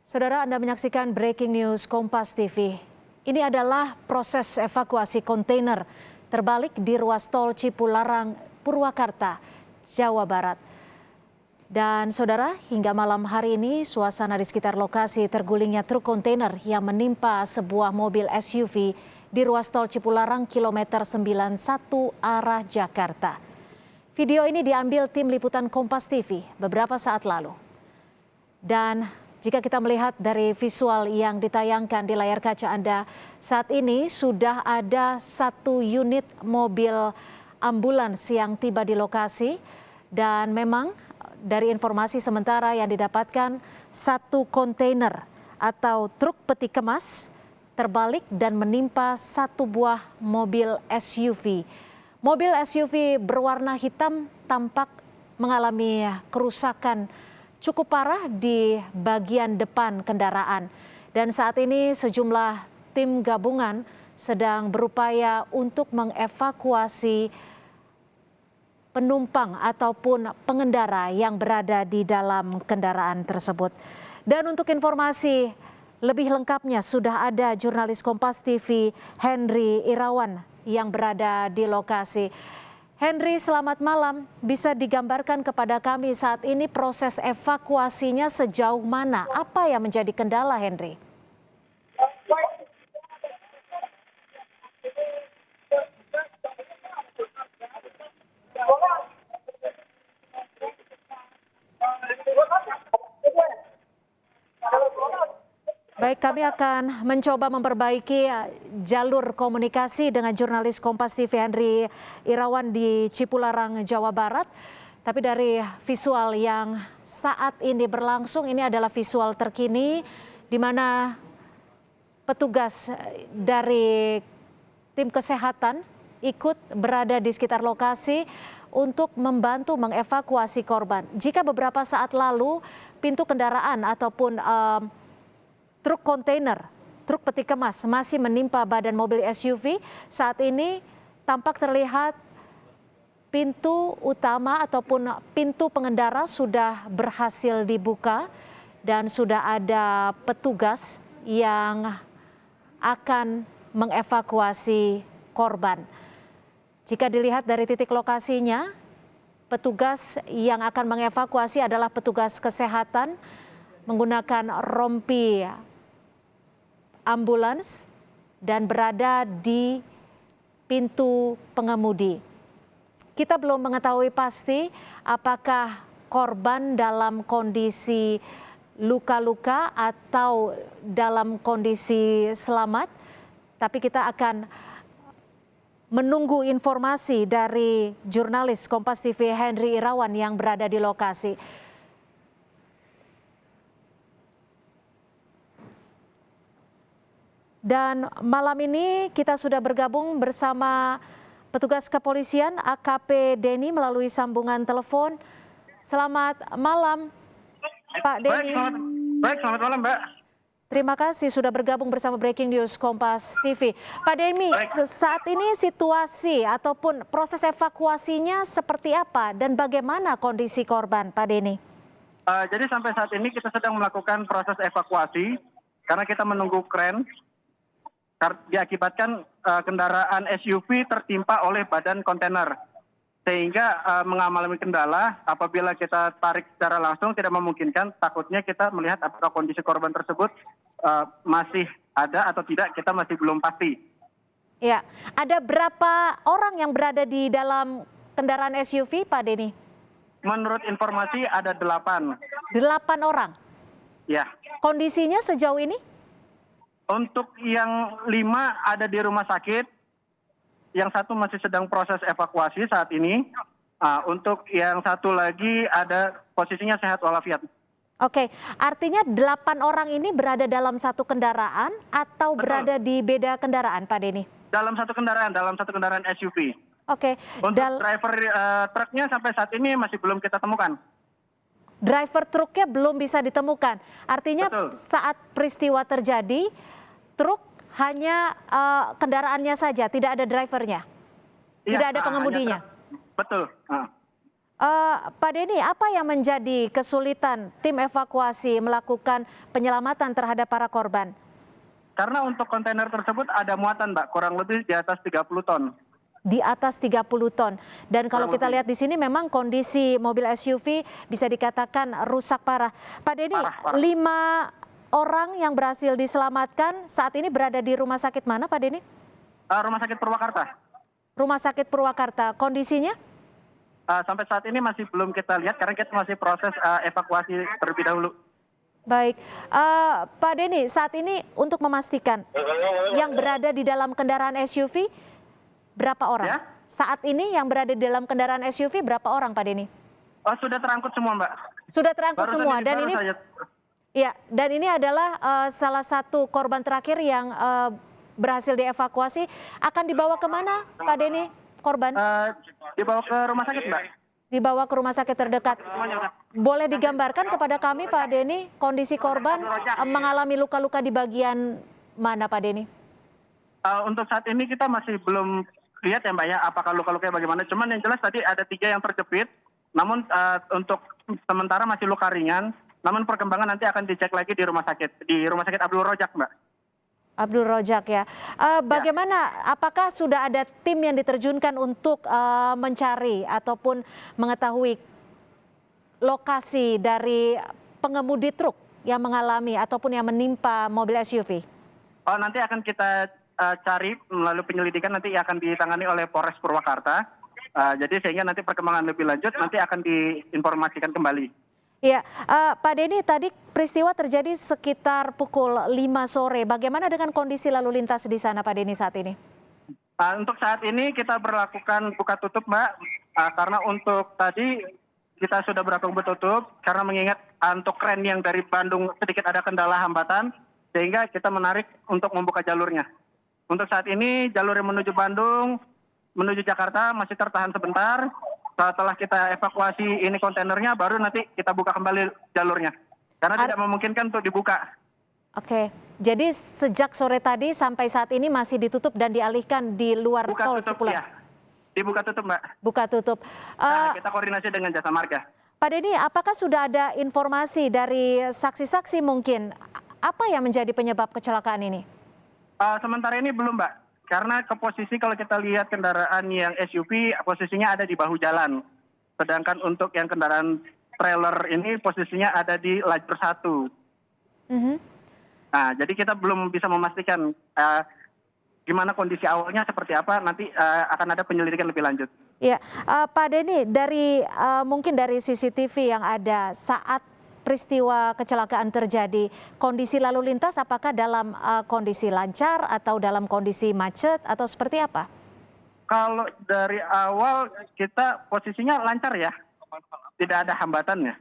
Saudara, Anda menyaksikan Breaking News Kompas TV. Ini adalah proses evakuasi kontainer terbalik di ruas tol Cipularang, Purwakarta, Jawa Barat. Dan saudara, hingga malam hari ini suasana di sekitar lokasi tergulingnya truk kontainer yang menimpa sebuah mobil SUV di ruas tol Cipularang kilometer 91 arah Jakarta. Video ini diambil tim liputan Kompas TV beberapa saat lalu. Dan jika kita melihat dari visual yang ditayangkan di layar kaca Anda, saat ini sudah ada satu unit mobil ambulans yang tiba di lokasi. Dan memang dari informasi sementara yang didapatkan, satu kontainer atau truk peti kemas terbalik dan menimpa satu buah mobil SUV. Mobil SUV berwarna hitam tampak mengalami kerusakan cukup parah di bagian depan kendaraan. Dan saat ini sejumlah tim gabungan sedang berupaya untuk mengevakuasi penumpang ataupun pengendara yang berada di dalam kendaraan tersebut. Dan untuk informasi lebih lengkapnya sudah ada jurnalis Kompas TV Henry Irawan yang berada di lokasi. Henry, selamat malam. Bisa digambarkan kepada kami saat ini proses evakuasinya sejauh mana? Apa yang menjadi kendala, Henry? Baik, kami akan mencoba memperbaiki jalur komunikasi dengan jurnalis Kompas TV Henry Irawan di Cipularang, Jawa Barat. Tapi dari visual yang saat ini berlangsung, ini adalah visual terkini di mana petugas dari tim kesehatan ikut berada di sekitar lokasi untuk membantu mengevakuasi korban. Jika beberapa saat lalu pintu kendaraan ataupun truk kontainer, truk peti kemas masih menimpa badan mobil SUV, saat ini tampak terlihat pintu utama ataupun pintu pengendara sudah berhasil dibuka dan sudah ada petugas yang akan mengevakuasi korban. Jika dilihat dari titik lokasinya, petugas yang akan mengevakuasi adalah petugas kesehatan menggunakan rompi ambulans dan berada di pintu pengemudi. Kita belum mengetahui pasti apakah korban dalam kondisi luka-luka atau dalam kondisi selamat, tapi kita akan menunggu informasi dari jurnalis Kompas TV Henry Irawan yang berada di lokasi. Dan malam ini kita sudah bergabung bersama petugas kepolisian AKP Denny melalui sambungan telepon. Selamat malam, Pak Denny. Baik, selamat malam, Mbak. Terima kasih sudah bergabung bersama Breaking News Kompas TV. Pak Denny, saat ini situasi ataupun proses evakuasinya seperti apa dan bagaimana kondisi korban, Pak Denny? Jadi sampai saat ini kita sedang melakukan proses evakuasi karena kita menunggu kren. Diakibatkan kendaraan SUV tertimpa oleh badan kontainer sehingga mengalami kendala. Apabila kita tarik secara langsung tidak memungkinkan, takutnya kita melihat apakah kondisi korban tersebut masih ada atau tidak, kita masih belum pasti. Ya, ada berapa orang yang berada di dalam kendaraan SUV, Pak Denny? Menurut informasi ada 8. 8 orang? Ya. Kondisinya sejauh ini? Untuk yang 5 ada di rumah sakit, yang 1 masih sedang proses evakuasi saat ini. Untuk yang 1 lagi ada posisinya sehat walafiat. Oke, artinya 8 orang ini berada dalam satu kendaraan atau Betul. Berada di beda kendaraan, Pak Denny? Dalam satu kendaraan SUV. Oke. Untuk driver truknya sampai saat ini masih belum kita temukan. Driver truknya belum bisa ditemukan. Artinya Betul. Saat peristiwa terjadi, truk hanya kendaraannya saja, tidak ada drivernya, tidak ada pengemudinya. Betul. Pak Denny, apa yang menjadi kesulitan tim evakuasi melakukan penyelamatan terhadap para korban? Karena untuk kontainer tersebut ada muatan, Mbak, kurang lebih di atas 30 ton. Di atas 30 ton. Dan kalau Kurang kita lebih. lihat di sini memang kondisi mobil SUV bisa dikatakan rusak parah. Pak Denny, Parah. 5 orang yang berhasil diselamatkan saat ini berada di rumah sakit mana, Pak Denny? Rumah sakit Purwakarta. Rumah sakit Purwakarta. Kondisinya? Sampai saat ini masih belum kita lihat karena kita masih proses evakuasi terlebih dahulu. Baik, Pak Denny, saat ini untuk memastikan yang berada di dalam kendaraan SUV berapa orang? Ya? Saat ini yang berada di dalam kendaraan SUV berapa orang, Pak Denny? Sudah terangkut semua, Mbak. Sudah terangkut Barusan semua ini dan baru ini saja. ya, dan ini adalah salah satu korban terakhir yang berhasil dievakuasi. Akan dibawa kemana, Pak Denny? Korban Dibawa ke rumah sakit, Mbak. dibawa ke rumah sakit terdekat. Semuanya udah. Boleh digambarkan kepada kami, Pak Denny, kondisi korban mengalami luka-luka di bagian mana, Pak Denny? Untuk saat ini kita masih belum lihat ya, Mbak, ya, apakah luka-lukanya bagaimana. Cuman yang jelas tadi ada 3 yang terjepit, namun untuk sementara masih luka ringan. Namun perkembangan nanti akan dicek lagi di rumah sakit Abdul Rojak, Mbak. Abdul Rojak ya. Bagaimana? Apakah sudah ada tim yang diterjunkan untuk mencari ataupun mengetahui lokasi dari pengemudi truk yang mengalami ataupun yang menimpa mobil SUV? Nanti akan kita cari melalui penyelidikan, nanti akan ditangani oleh Polres Purwakarta. Jadi sehingga nanti perkembangan lebih lanjut nanti akan diinformasikan kembali. Iya, Pak Denny, tadi peristiwa terjadi sekitar pukul 5 sore. Bagaimana dengan kondisi lalu lintas di sana, Pak Denny, saat ini? Untuk saat ini kita berlakukan buka tutup, Mbak, karena untuk tadi kita sudah berlakukan buka tutup karena mengingat untuk kren yang dari Bandung sedikit ada kendala hambatan sehingga kita menarik untuk membuka jalurnya. Untuk saat ini jalur yang menuju Bandung, menuju Jakarta masih tertahan sebentar. Setelah kita evakuasi ini kontainernya, baru nanti kita buka kembali jalurnya. Karena tidak memungkinkan untuk dibuka. Oke, jadi sejak sore tadi sampai saat ini masih ditutup dan dialihkan di luar Buka tol tutup, Cipularang? ya. Dibuka tutup, Mbak. Buka tutup. Kita koordinasi dengan Jasa Marga. Pak Denny, apakah sudah ada informasi dari saksi-saksi mungkin? Apa yang menjadi penyebab kecelakaan ini? Sementara ini belum, Mbak. Karena ke posisi kalau kita lihat kendaraan yang SUV, posisinya ada di bahu jalan. Sedangkan untuk yang kendaraan trailer ini posisinya ada di lajur 1. Nah, jadi kita belum bisa memastikan gimana kondisi awalnya seperti apa, nanti akan ada penyelidikan lebih lanjut. Ya, Pak Denny, dari mungkin dari CCTV yang ada saat peristiwa kecelakaan terjadi, kondisi lalu lintas apakah dalam kondisi lancar atau dalam kondisi macet atau seperti apa? Kalau dari awal kita posisinya lancar ya, tidak ada hambatannya.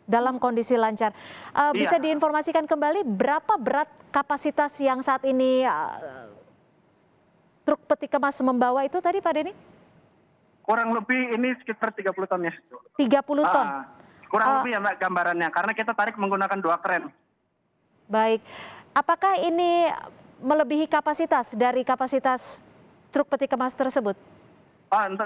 Dalam kondisi lancar. Bisa diinformasikan kembali berapa berat kapasitas yang saat ini truk peti kemas membawa itu tadi, Pak Denny? Kurang lebih ini sekitar 30 ton ya. 30 ton? Kurang lebih ya, Mbak, gambarannya. Karena kita tarik menggunakan 2 kren. Baik. Apakah ini melebihi kapasitas dari kapasitas truk peti kemas tersebut?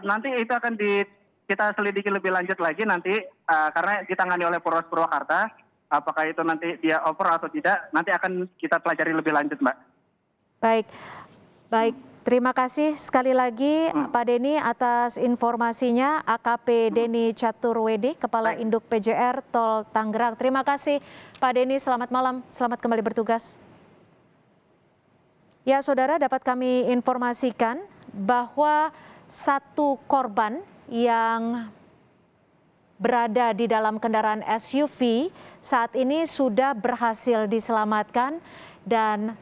Nanti itu akan kita selidiki lebih lanjut lagi nanti karena ditangani oleh Polres Purwakarta. Apakah itu nanti dia over atau tidak, nanti akan kita pelajari lebih lanjut, Mbak. Baik. Terima kasih sekali lagi Pak Denny atas informasinya. AKP Denny Caturwedi, Kepala Induk PJR Tol Tangerang. Terima kasih Pak Denny, selamat malam, selamat kembali bertugas. Ya, saudara, dapat kami informasikan bahwa satu korban yang berada di dalam kendaraan SUV saat ini sudah berhasil diselamatkan dan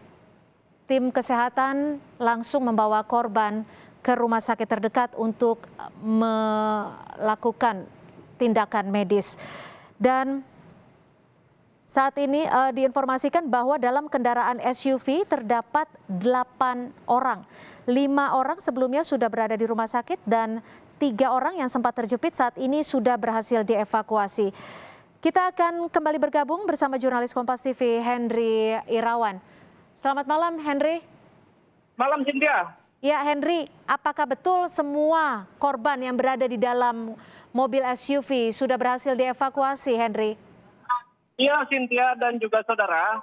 tim kesehatan langsung membawa korban ke rumah sakit terdekat untuk melakukan tindakan medis. Dan saat ini diinformasikan bahwa dalam kendaraan SUV terdapat 8 orang. 5 orang sebelumnya sudah berada di rumah sakit dan 3 orang yang sempat terjepit saat ini sudah berhasil dievakuasi. Kita akan kembali bergabung bersama jurnalis Kompas TV Henry Irawan. Selamat malam, Henry. Malam, Cynthia. Ya, Henry, apakah betul semua korban yang berada di dalam mobil SUV sudah berhasil dievakuasi, Henry? Iya, Cynthia dan juga saudara,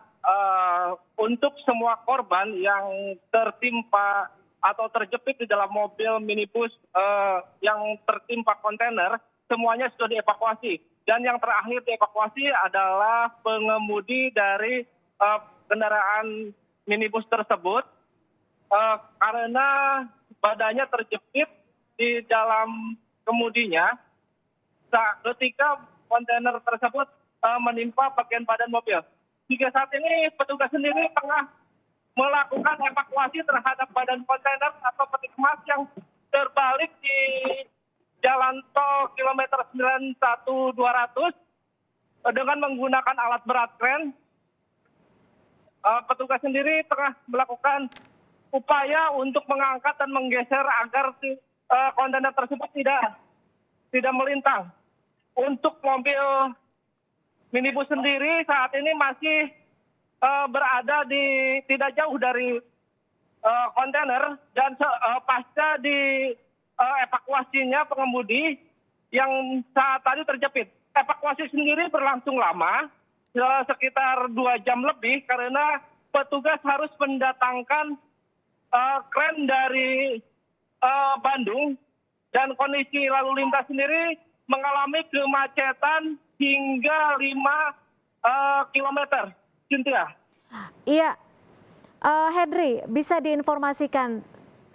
untuk semua korban yang tertimpa atau terjepit di dalam mobil minibus yang tertimpa kontainer, semuanya sudah dievakuasi. Dan yang terakhir dievakuasi adalah pengemudi dari kendaraan minibus tersebut karena badannya terjepit di dalam kemudinya ketika kontainer tersebut menimpa bagian badan mobil. Hingga saat ini petugas sendiri tengah melakukan evakuasi terhadap badan kontainer atau peti kemas yang terbalik di jalan tol kilometer 91200 dengan menggunakan alat berat kren. Petugas sendiri tengah melakukan upaya untuk mengangkat dan menggeser agar kontainer tersebut tidak melintang. Untuk mobil minibus sendiri saat ini masih berada di tidak jauh dari kontainer dan pasca di evakuasinya pengemudi yang saat tadi terjepit. Evakuasi sendiri berlangsung lama, sekitar 2 jam lebih karena petugas harus mendatangkan kren dari Bandung dan kondisi lalu lintas sendiri mengalami kemacetan hingga 5 kilometer. Cynthia. Iya, Henry, bisa diinformasikan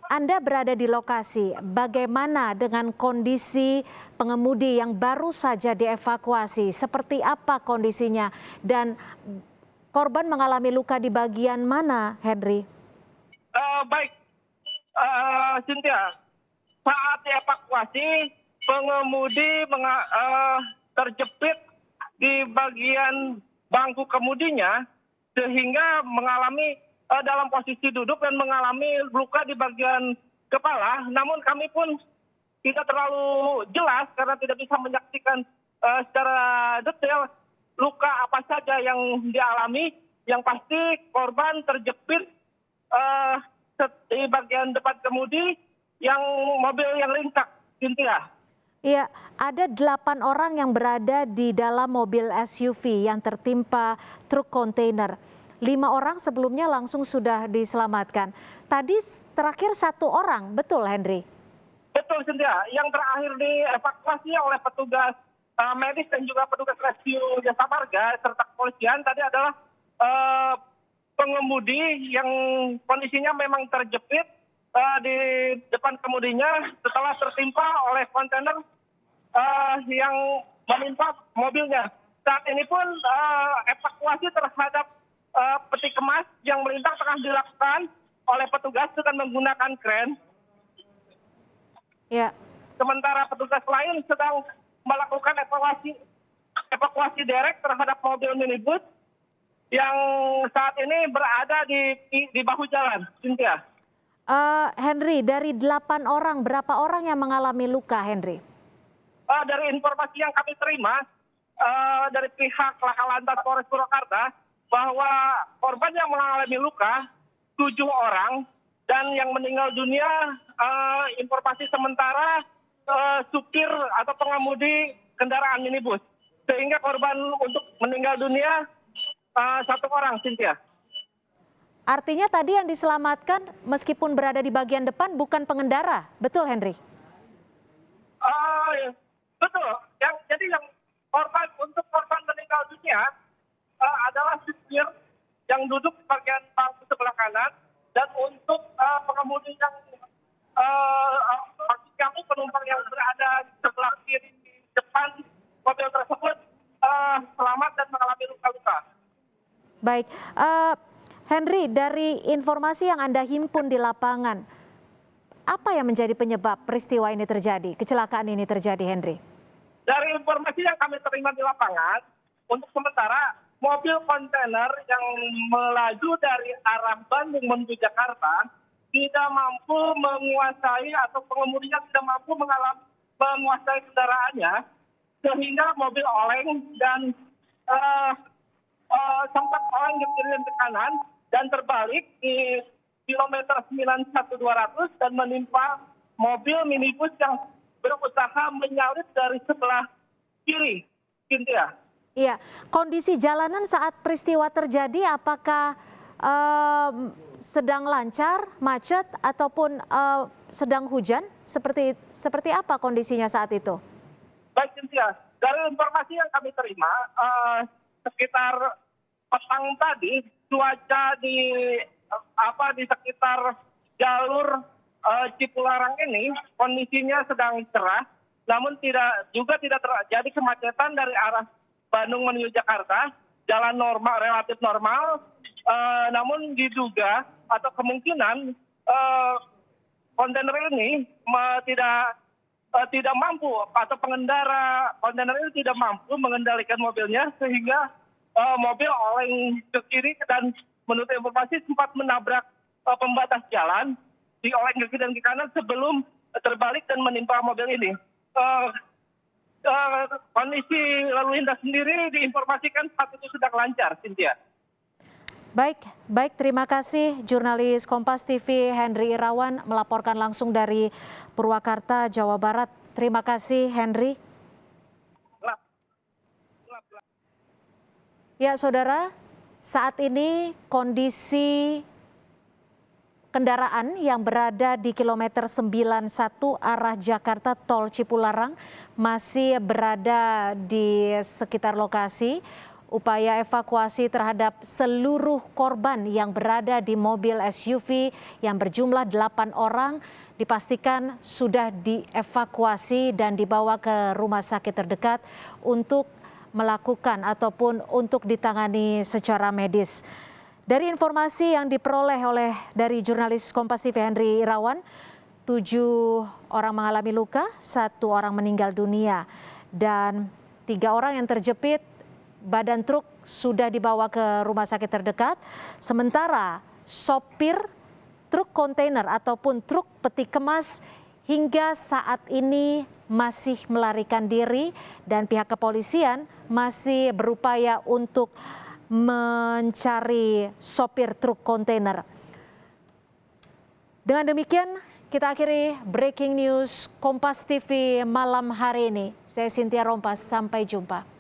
Anda berada di lokasi, bagaimana dengan kondisi pengemudi yang baru saja dievakuasi? Seperti apa kondisinya? Dan korban mengalami luka di bagian mana, Henry? Baik, Cynthia. Saat dievakuasi, pengemudi terjepit di bagian bangku kemudinya sehingga mengalami dalam posisi duduk dan mengalami luka di bagian kepala. Namun kami pun tidak terlalu jelas karena tidak bisa menyaksikan secara detail luka apa saja yang dialami. Yang pasti korban terjepit di bagian depan kemudi yang mobil yang ringkak, Cynthia. Iya, ada 8 orang yang berada di dalam mobil SUV yang tertimpa truk kontainer. 5 orang sebelumnya langsung sudah diselamatkan. Tadi terakhir 1 orang, betul Henry? Betul, Cynthia. Yang terakhir dievakuasi oleh petugas medis dan juga petugas rescue jasa marga serta kepolisian tadi adalah pengemudi yang kondisinya memang terjepit di depan kemudinya setelah tertimpa oleh kontainer yang menimpa mobilnya. Saat ini pun evakuasi terhadap peti kemas yang melintang tengah dilakukan oleh petugas dengan menggunakan kren. Ya. Sementara petugas lain sedang melakukan evakuasi derek terhadap mobil minibus yang saat ini berada di bahu jalan, Cynthia. Henry, dari 8 orang, berapa orang yang mengalami luka, Henry? Dari informasi yang kami terima dari pihak Laka Lantas Polres Purwakarta bahwa korban yang mengalami luka 7 orang dan yang meninggal dunia informasi sementara supir atau pengemudi kendaraan minibus. Sehingga korban untuk meninggal dunia 1 orang, Cynthia. Artinya tadi yang diselamatkan meskipun berada di bagian depan bukan pengendara, betul Henry? Betul. Jadi yang untuk korban meninggal dunia adalah supir yang duduk di bagian bangku sebelah kanan dan untuk pengemudi yang maksud kami penumpang yang berada di sebelah kiri di depan mobil tersebut selamat dan mengalami luka-luka. Baik, Henry, dari informasi yang Anda himpun di lapangan, apa yang menjadi penyebab peristiwa ini terjadi, kecelakaan ini terjadi, Henry? Dari informasi yang kami terima di lapangan, untuk sementara mobil kontainer yang melaju dari arah Bandung menuju Jakarta tidak mampu menguasai atau pengemudinya tidak mampu menguasai kendaraannya sehingga mobil oleng dan sempat oleng ke kiri dan ke kanan dan terbalik di kilometer 91200 dan menimpa mobil minibus yang berusaha menyalip dari sebelah kiri. Cynthia. Iya, kondisi jalanan saat peristiwa terjadi apakah sedang lancar, macet, ataupun sedang hujan? Seperti apa kondisinya saat itu? Baik, Cynthia. Dari informasi yang kami terima, sekitar petang tadi, cuaca di sekitar jalur Cipularang ini kondisinya sedang cerah, namun tidak terjadi kemacetan dari arah Bandung menuju Jakarta, jalan normal, relatif normal. Namun diduga atau kemungkinan kontainer ini tidak mampu atau pengendara kontainer ini tidak mampu mengendalikan mobilnya sehingga mobil oleng ke kiri dan menurut informasi sempat menabrak pembatas jalan, dioleng ke kiri dan ke kanan sebelum terbalik dan menimpa mobil ini. Kondisi lalu lintas sendiri diinformasikan saat itu sedang lancar, Cynthia. Baik, terima kasih jurnalis Kompas TV Henry Irawan melaporkan langsung dari Purwakarta, Jawa Barat. Terima kasih Henry. Ya saudara, saat ini kondisi kendaraan yang berada di kilometer 91 arah Jakarta tol Cipularang masih berada di sekitar lokasi. Upaya evakuasi terhadap seluruh korban yang berada di mobil SUV yang berjumlah 8 orang dipastikan sudah dievakuasi dan dibawa ke rumah sakit terdekat untuk melakukan ataupun untuk ditangani secara medis. Dari informasi yang diperoleh dari jurnalis Kompas TV Henry Irawan, 7 orang mengalami luka, 1 orang meninggal dunia, dan 3 orang yang terjepit. Badan truk sudah dibawa ke rumah sakit terdekat, sementara sopir truk kontainer ataupun truk peti kemas hingga saat ini masih melarikan diri dan pihak kepolisian masih berupaya untuk mencari sopir truk kontainer. Dengan demikian kita akhiri breaking news Kompas TV malam hari ini. Saya Cynthia Rompas, sampai jumpa.